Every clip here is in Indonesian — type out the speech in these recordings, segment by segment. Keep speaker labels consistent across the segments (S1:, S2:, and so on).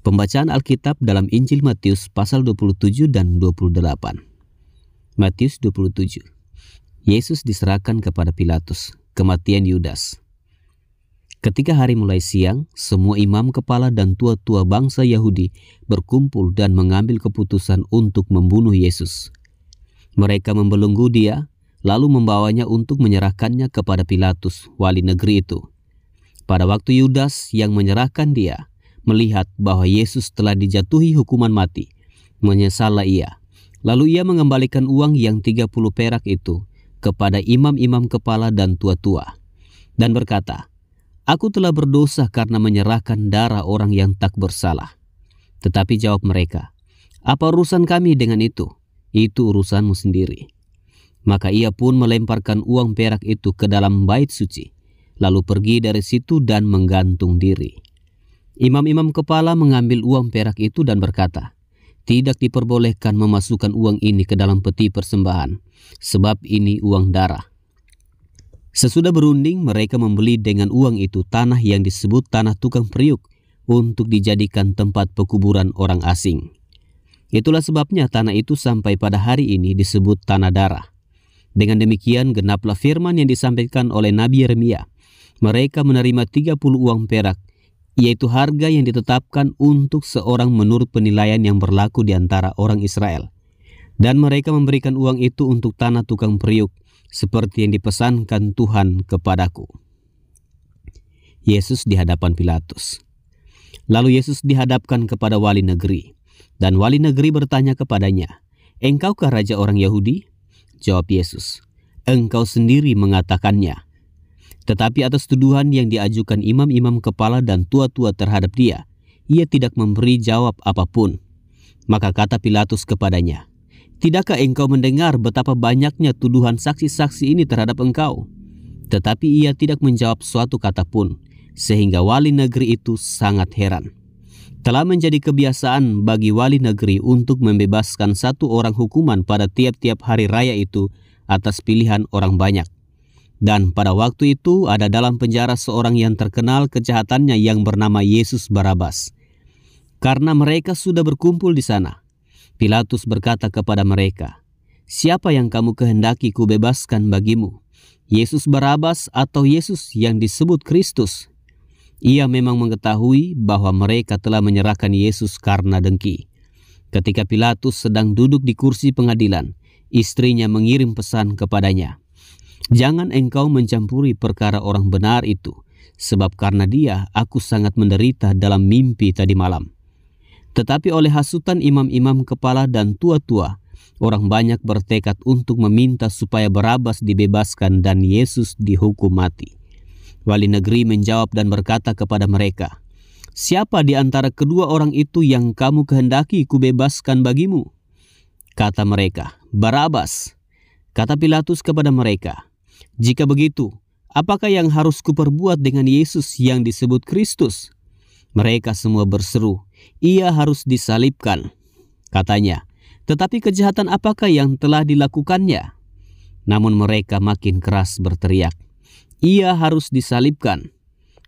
S1: Pembacaan Alkitab dalam Injil Matius pasal 27 dan 28. Matius 27. Yesus diserahkan kepada Pilatus, kematian Yudas. Ketika hari mulai siang, semua imam kepala dan tua-tua bangsa Yahudi berkumpul dan mengambil keputusan untuk membunuh Yesus. Mereka membelenggu dia, lalu membawanya untuk menyerahkannya kepada Pilatus, wali negeri itu. Pada waktu Yudas yang menyerahkan dia melihat bahwa Yesus telah dijatuhi hukuman mati, menyesallah ia. Lalu ia mengembalikan uang yang 30 perak itu kepada imam-imam kepala dan tua-tua, dan berkata, "Aku telah berdosa karena menyerahkan darah orang yang tak bersalah." Tetapi jawab mereka, "Apa urusan kami dengan itu? Itu urusanmu sendiri." Maka ia pun melemparkan uang perak itu ke dalam bait suci, lalu pergi dari situ dan menggantung diri. Imam-imam kepala mengambil uang perak itu dan berkata, "Tidak diperbolehkan memasukkan uang ini ke dalam peti persembahan, sebab ini uang darah." Sesudah berunding, mereka membeli dengan uang itu tanah yang disebut tanah tukang periuk untuk dijadikan tempat pekuburan orang asing. Itulah sebabnya tanah itu sampai pada hari ini disebut tanah darah. Dengan demikian genaplah firman yang disampaikan oleh Nabi Yeremia. Mereka menerima 30 uang perak, yaitu harga yang ditetapkan untuk seorang menurut penilaian yang berlaku di antara orang Israel. Dan mereka memberikan uang itu untuk tanah tukang periuk, seperti yang dipesankan Tuhan kepadaku. Yesus di hadapan Pilatus. Lalu Yesus dihadapkan kepada wali negeri, dan wali negeri bertanya kepadanya, "Engkaukah raja orang Yahudi?" Jawab Yesus, "Engkau sendiri mengatakannya." Tetapi atas tuduhan yang diajukan imam-imam kepala dan tua-tua terhadap dia, ia tidak memberi jawab apapun. Maka kata Pilatus kepadanya, "Tidakkah engkau mendengar betapa banyaknya tuduhan saksi-saksi ini terhadap engkau?" Tetapi ia tidak menjawab suatu kata pun, sehingga wali negeri itu sangat heran. Telah menjadi kebiasaan bagi wali negeri untuk membebaskan satu orang hukuman pada tiap-tiap hari raya itu atas pilihan orang banyak. Dan pada waktu itu ada dalam penjara seorang yang terkenal kejahatannya yang bernama Yesus Barabas. Karena mereka sudah berkumpul di sana, Pilatus berkata kepada mereka, "Siapa yang kamu kehendaki kubebaskan bagimu? Yesus Barabas atau Yesus yang disebut Kristus?" Ia memang mengetahui bahwa mereka telah menyerahkan Yesus karena dengki. Ketika Pilatus sedang duduk di kursi pengadilan, istrinya mengirim pesan kepadanya, "Jangan engkau mencampuri perkara orang benar itu, sebab karena dia aku sangat menderita dalam mimpi tadi malam." Tetapi oleh hasutan imam-imam kepala dan tua-tua, orang banyak bertekad untuk meminta supaya Barabas dibebaskan dan Yesus dihukum mati. Wali negeri menjawab dan berkata kepada mereka, "Siapa di antara kedua orang itu yang kamu kehendaki kubebaskan bagimu?" Kata mereka, "Barabas." Kata Pilatus kepada mereka, "Jika begitu, apakah yang harus kuperbuat dengan Yesus yang disebut Kristus?" Mereka semua berseru, "Ia harus disalibkan." Katanya, "Tetapi kejahatan apakah yang telah dilakukannya?" Namun mereka makin keras berteriak, "Ia harus disalibkan."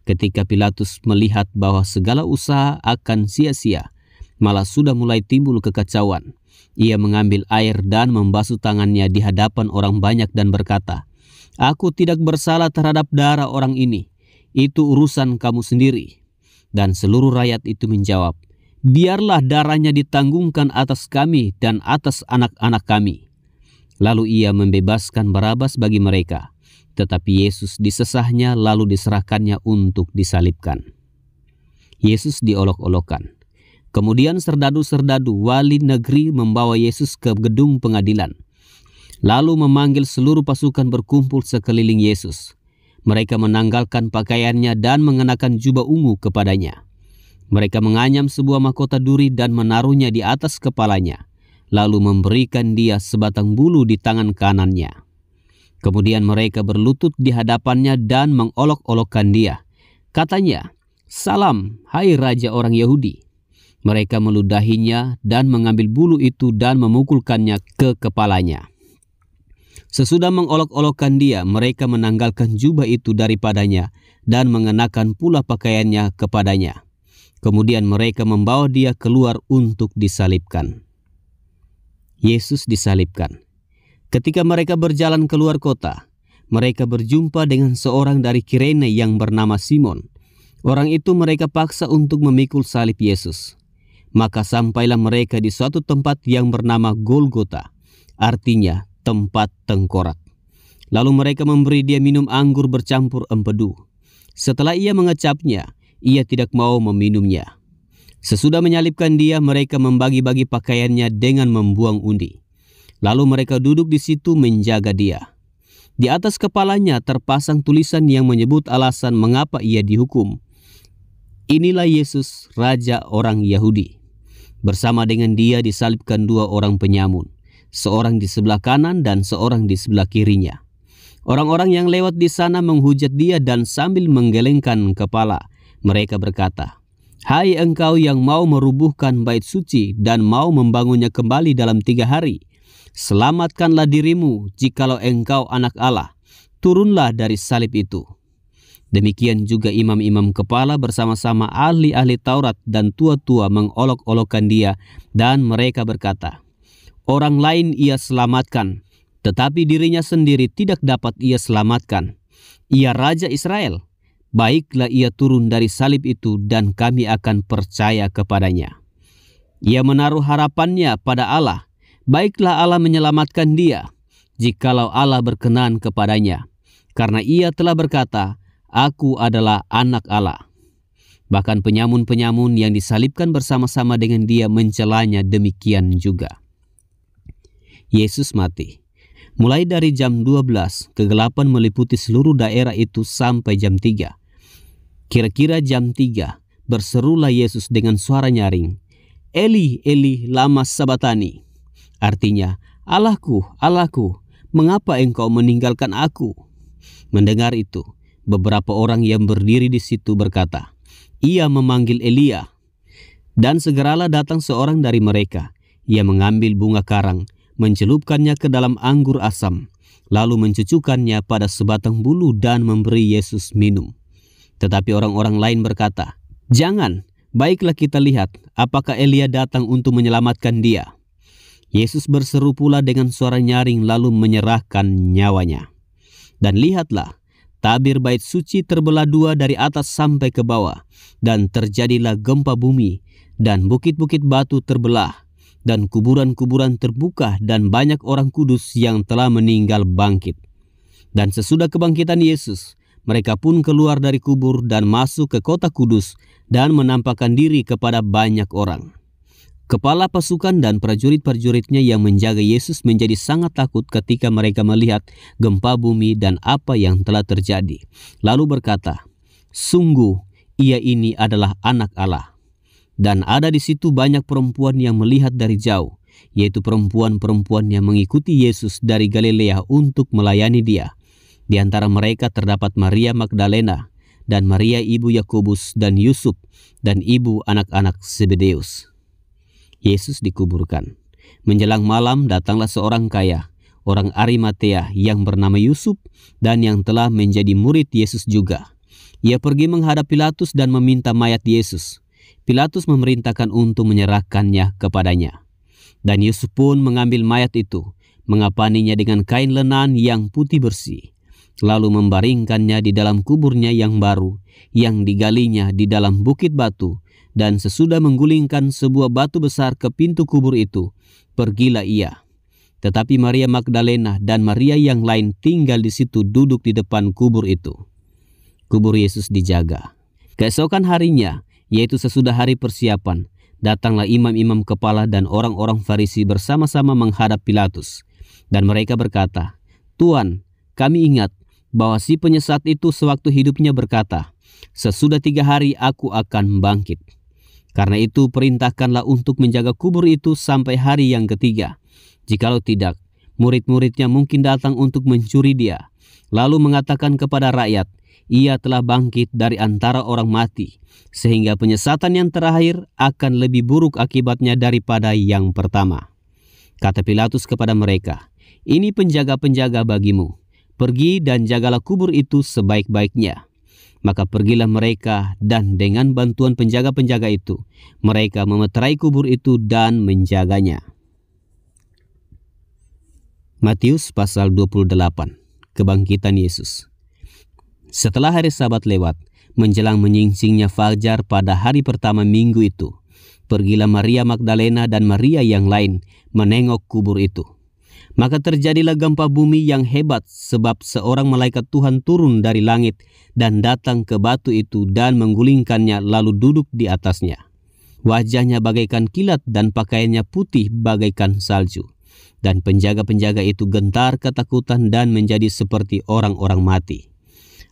S1: Ketika Pilatus melihat bahwa segala usaha akan sia-sia, malah sudah mulai timbul kekacauan, ia mengambil air dan membasuh tangannya di hadapan orang banyak dan berkata, "Aku tidak bersalah terhadap darah orang ini. Itu urusan kamu sendiri." Dan seluruh rakyat itu menjawab, "Biarlah darahnya ditanggungkan atas kami dan atas anak-anak kami." Lalu ia membebaskan Barabas bagi mereka, tetapi Yesus disesahnya lalu diserahkannya untuk disalibkan. Yesus diolok-olokkan. Kemudian serdadu-serdadu wali negeri membawa Yesus ke gedung pengadilan, lalu memanggil seluruh pasukan berkumpul sekeliling Yesus. Mereka menanggalkan pakaiannya dan mengenakan jubah ungu kepadanya. Mereka menganyam sebuah mahkota duri dan menaruhnya di atas kepalanya, lalu memberikan dia sebatang bulu di tangan kanannya. Kemudian mereka berlutut di hadapannya dan mengolok-olokkan dia. Katanya, "Salam, hai Raja orang Yahudi." Mereka meludahinya dan mengambil bulu itu dan memukulkannya ke kepalanya. Sesudah mengolok-olokkan dia, mereka menanggalkan jubah itu daripadanya dan mengenakan pula pakaiannya kepadanya. Kemudian mereka membawa dia keluar untuk disalibkan. Yesus disalibkan. Ketika mereka berjalan keluar kota, mereka berjumpa dengan seorang dari Kirene yang bernama Simon. Orang itu mereka paksa untuk memikul salib Yesus. Maka sampailah mereka di suatu tempat yang bernama Golgota, artinya tempat tengkorak. Lalu mereka memberi dia minum anggur bercampur empedu. Setelah ia mengecapnya, ia tidak mau meminumnya. Sesudah menyalibkan dia, mereka membagi-bagi pakaiannya dengan membuang undi. Lalu mereka duduk di situ menjaga dia. Di atas kepalanya terpasang tulisan yang menyebut alasan mengapa ia dihukum. Inilah Yesus, Raja orang Yahudi. Bersama dengan dia disalibkan dua orang penyamun, seorang di sebelah kanan dan seorang di sebelah kirinya. Orang-orang yang lewat di sana menghujat dia dan sambil menggelengkan kepala, mereka berkata, "Hai engkau yang mau merubuhkan bait suci dan mau membangunnya kembali dalam 3 hari, selamatkanlah dirimu jikalau engkau anak Allah, turunlah dari salib itu." Demikian juga imam-imam kepala bersama-sama ahli-ahli Taurat dan tua-tua mengolok-olokkan dia, dan mereka berkata, "Orang lain ia selamatkan, tetapi dirinya sendiri tidak dapat ia selamatkan. Ia Raja Israel. Baiklah ia turun dari salib itu dan kami akan percaya kepadanya. Ia menaruh harapannya pada Allah. Baiklah Allah menyelamatkan dia, jikalau Allah berkenan kepadanya. Karena ia telah berkata, Aku adalah anak Allah." Bahkan penyamun-penyamun yang disalibkan bersama-sama dengan dia mencelanya demikian juga. Yesus mati. Mulai dari jam 12, kegelapan meliputi seluruh daerah itu sampai jam 3. Kira-kira jam 3, berserulah Yesus dengan suara nyaring, "Eli, Eli, lama sabatani." Artinya, "Allahku, Allahku, mengapa engkau meninggalkan aku?" Mendengar itu, beberapa orang yang berdiri di situ berkata, "Ia memanggil Elia." Dan segeralah datang seorang dari mereka. Ia mengambil bunga karang, mencelupkannya ke dalam anggur asam, lalu mencucukkannya pada sebatang bulu dan memberi Yesus minum. Tetapi orang-orang lain berkata, "Jangan, baiklah kita lihat apakah Elia datang untuk menyelamatkan dia." Yesus berseru pula dengan suara nyaring lalu menyerahkan nyawanya. Dan lihatlah, tabir bait suci terbelah 2 dari atas sampai ke bawah, dan terjadilah gempa bumi, dan bukit-bukit batu terbelah, dan kuburan-kuburan terbuka, dan banyak orang kudus yang telah meninggal bangkit. Dan sesudah kebangkitan Yesus, mereka pun keluar dari kubur dan masuk ke kota kudus dan menampakkan diri kepada banyak orang. Kepala pasukan dan prajurit-prajuritnya yang menjaga Yesus menjadi sangat takut ketika mereka melihat gempa bumi dan apa yang telah terjadi. Lalu berkata, "Sungguh, ia ini adalah anak Allah." Dan ada di situ banyak perempuan yang melihat dari jauh, yaitu perempuan-perempuan yang mengikuti Yesus dari Galilea untuk melayani dia. Di antara mereka terdapat Maria Magdalena dan Maria ibu Yakobus dan Yusuf dan ibu anak-anak Zebedeus. Yesus dikuburkan. Menjelang malam datanglah seorang kaya, orang Arimatea yang bernama Yusuf dan yang telah menjadi murid Yesus juga. Ia pergi menghadap Pilatus dan meminta mayat Yesus. Pilatus memerintahkan untuk menyerahkannya kepadanya. Dan Yusuf pun mengambil mayat itu, mengapaninya dengan kain lenan yang putih bersih, lalu membaringkannya di dalam kuburnya yang baru, yang digalinya di dalam bukit batu, dan sesudah menggulingkan sebuah batu besar ke pintu kubur itu, pergilah ia. Tetapi Maria Magdalena dan Maria yang lain tinggal di situ duduk di depan kubur itu. Kubur Yesus dijaga. Keesokan harinya, yaitu sesudah hari persiapan, datanglah imam-imam kepala dan orang-orang Farisi bersama-sama menghadap Pilatus. Dan mereka berkata, "Tuan, kami ingat bahwa si penyesat itu sewaktu hidupnya berkata, 'Sesudah 3 hari aku akan bangkit.' Karena itu perintahkanlah untuk menjaga kubur itu sampai hari yang ketiga. Jikalau tidak, murid-muridnya mungkin datang untuk mencuri dia, lalu mengatakan kepada rakyat, 'Ia telah bangkit dari antara orang mati,' sehingga penyesatan yang terakhir akan lebih buruk akibatnya daripada yang pertama." Kata Pilatus kepada mereka, "Ini penjaga-penjaga bagimu. Pergi dan jagalah kubur itu sebaik-baiknya." Maka pergilah mereka, dan dengan bantuan penjaga-penjaga itu, mereka memeterai kubur itu dan menjaganya. Matius pasal 28. Kebangkitan Yesus. Setelah hari Sabat lewat, menjelang menyingsingnya fajar pada hari pertama minggu itu, pergilah Maria Magdalena dan Maria yang lain menengok kubur itu. Maka terjadilah gempa bumi yang hebat, sebab seorang malaikat Tuhan turun dari langit dan datang ke batu itu dan menggulingkannya lalu duduk di atasnya. Wajahnya bagaikan kilat dan pakaiannya putih bagaikan salju. Dan penjaga-penjaga itu gentar ketakutan dan menjadi seperti orang-orang mati.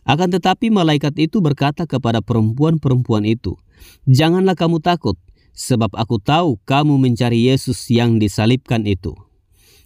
S1: Akan tetapi malaikat itu berkata kepada perempuan-perempuan itu, "Janganlah kamu takut, sebab aku tahu kamu mencari Yesus yang disalibkan itu.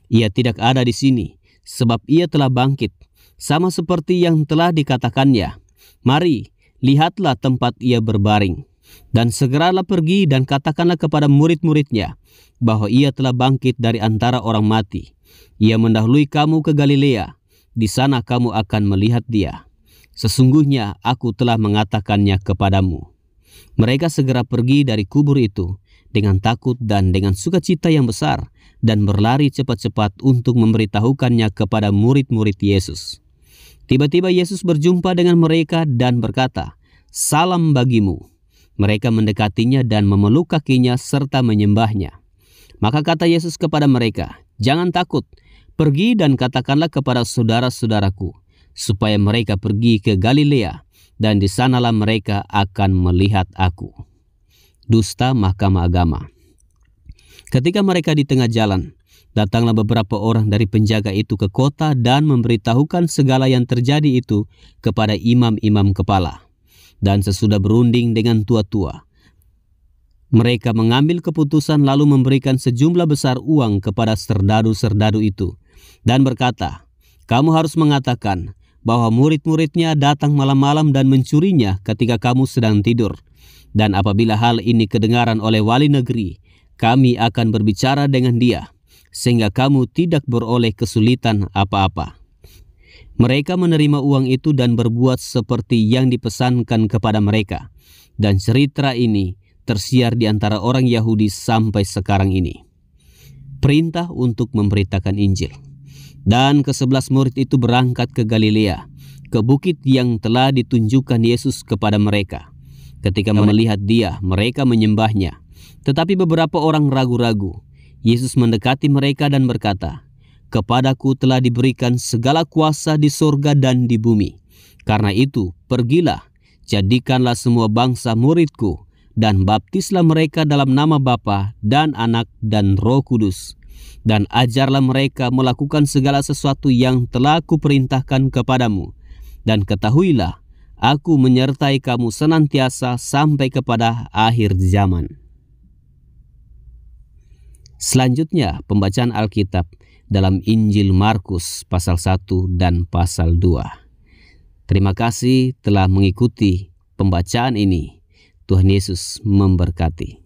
S1: Ia tidak ada di sini, sebab ia telah bangkit, sama seperti yang telah dikatakannya. Mari, lihatlah tempat ia berbaring. Dan segeralah pergi dan katakanlah kepada murid-muridnya bahwa ia telah bangkit dari antara orang mati. Ia mendahului kamu ke Galilea, di sana kamu akan melihat dia. Sesungguhnya aku telah mengatakannya kepadamu." Mereka segera pergi dari kubur itu dengan takut dan dengan sukacita yang besar, dan berlari cepat-cepat untuk memberitahukannya kepada murid-murid Yesus. Tiba-tiba Yesus berjumpa dengan mereka dan berkata, "Salam bagimu." Mereka mendekatinya dan memeluk kakinya serta menyembahnya. Maka kata Yesus kepada mereka, "Jangan takut, pergi dan katakanlah kepada saudara-saudaraku, supaya mereka pergi ke Galilea, dan di sanalah mereka akan melihat aku." Dusta Mahkamah Agama. Ketika mereka di tengah jalan, datanglah beberapa orang dari penjaga itu ke kota dan memberitahukan segala yang terjadi itu kepada imam-imam kepala. Dan sesudah berunding dengan tua-tua, mereka mengambil keputusan lalu memberikan sejumlah besar uang kepada serdadu-serdadu itu dan berkata, "Kamu harus mengatakan bahwa murid-muridnya datang malam-malam dan mencurinya ketika kamu sedang tidur. Dan apabila hal ini kedengaran oleh wali negeri, kami akan berbicara dengan dia, sehingga kamu tidak beroleh kesulitan apa-apa." Mereka menerima uang itu dan berbuat seperti yang dipesankan kepada mereka. Dan cerita ini tersiar di antara orang Yahudi sampai sekarang ini. Perintah untuk memberitakan Injil. Dan ke-11 murid itu berangkat ke Galilea, ke bukit yang telah ditunjukkan Yesus kepada mereka. Ketika melihat dia, mereka menyembahnya. Tetapi beberapa orang ragu-ragu. Yesus mendekati mereka dan berkata, "Kepadaku telah diberikan segala kuasa di sorga dan di bumi. Karena itu, pergilah, jadikanlah semua bangsa muridku, dan baptislah mereka dalam nama Bapa dan Anak dan Roh Kudus. Dan ajarlah mereka melakukan segala sesuatu yang telah kuperintahkan kepadamu. Dan ketahuilah, aku menyertai kamu senantiasa sampai kepada akhir zaman." Selanjutnya, pembacaan Alkitab dalam Injil Markus pasal 1 dan pasal 2. Terima kasih telah mengikuti pembacaan ini. Tuhan Yesus memberkati.